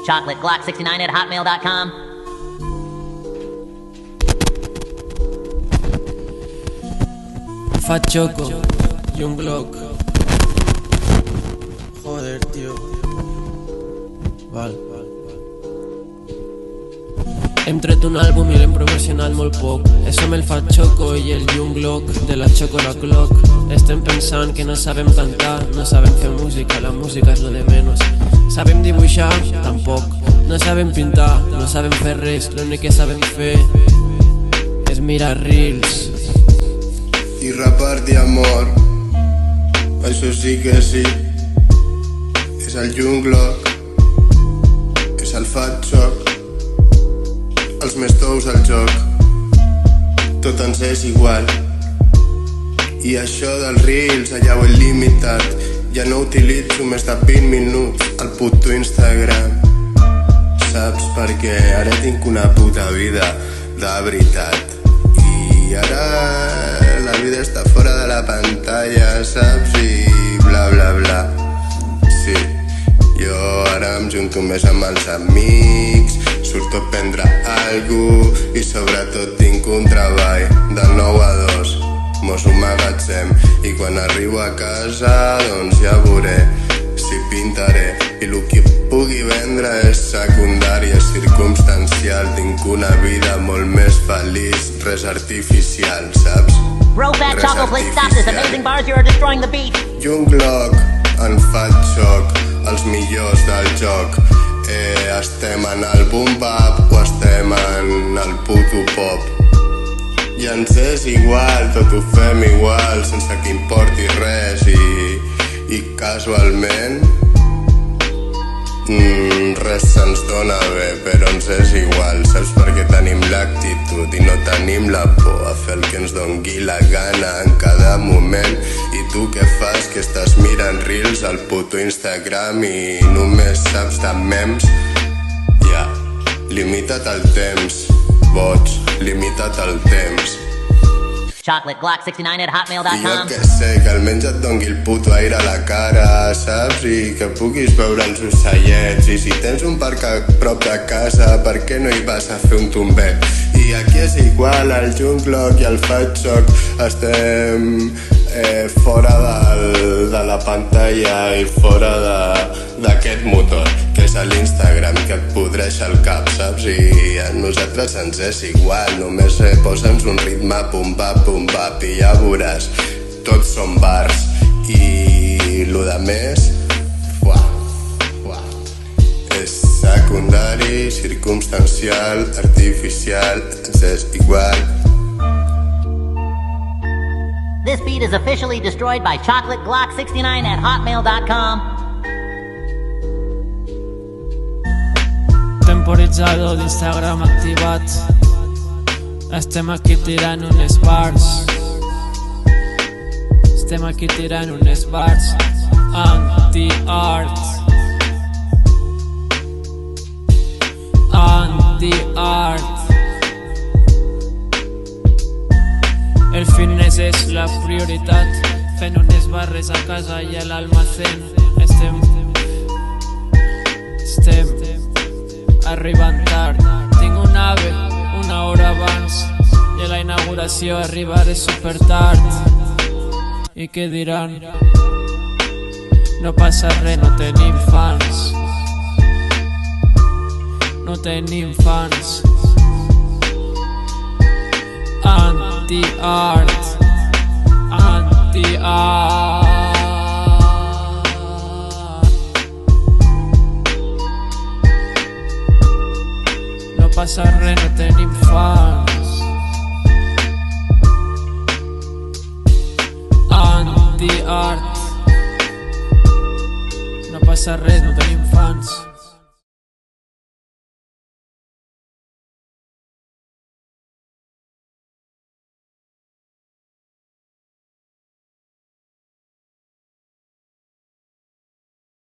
chocolateglock69@hotmail.com. Fat Choco y un Glock. Joder, tío. Val. Hem tret un àlbum i l'hem promocionat molt poc. Som el Fat Choco i el Young Glock de la Chocola Clock. Estem pensant que no sabem cantar, no sabem fer música, la música és lo de menys. Sabem dibuixar? Tampoc. No sabem pintar, no sabem fer res, l'únic que sabem fer és mirar reels i repartir amor. Això sí que sí. És el Young Glock, és el Fat Choco, els més tous al joc. Tot ens és igual. I això dels reels allà ho he limitat. Ja no utilitzo més de 20 minuts al puto Instagram. Saps? Perquè ara tinc una puta vida de veritat. I ara la vida està fora de la pantalla, saps? I bla bla bla. Sí, jo ara em junto més amb els amics, surto a prendre algo i sobretot tinc un treball de 9 a 2. Mos ho magatzem i quan arribo a casa doncs ja veuré si pintaré i el que pugui vendre és secundari, és circumstancial. Tinc una vida molt més feliç, res artificial, saps? Bro, Fat Choco, please stop this amazing bars, you are destroying the beat. Young Glock, en Fat Choco, els millors del joc. Estem en el boom bap o estem en el puto pop. I ens és igual, tot ho fem igual, sense que importi res. I casualment res se'ns dona bé, però ens és igual, saps? Perquè tenim l'actitud i no tenim la por a fer el que ens dongui la gana en cada moment. I tu què fas? Que estàs mirant reels al puto Instagram i només saps de memes? Ja, limita't el temps, boig, limita't el temps. chocolateglock69@hotmail.com. I jo que sé, que almenys et dongui el puto aire a la cara, saps? I que puguis veure els ocellets. I si tens un parc a prop de casa, per què no hi vas a fer un tombet? I aquí és igual, el Young Glock i el Fat Choco estem fora de la pantalla i fora d'aquest motor que és l'Instagram, que et podreix el cap, saps? I a nosaltres ens és igual, només posa'ns un ritme pum pap i ja veuràs, tots són bars. I lo de més és secundari, circumstancial, artificial, ens és igual. This beat is officially destroyed by chocolateglock69@hotmail.com. Temporitzador d'Instagram activat. Estem aquí tirant unes bars. Estem aquí tirant unes bars. Anti-art. Anti-art. El fitness és la prioritat. Fent unes barres a casa i a l'almacén. Estem arribant tard. Tinc un ave una hora abans i a la inauguració arribaré super tard. I què diran? No passa res, no tenim fans. No tenim fans. Anti-art. Anti-art. No passa res, no tenim fans. Anti-art. No passa res, no tenim fans.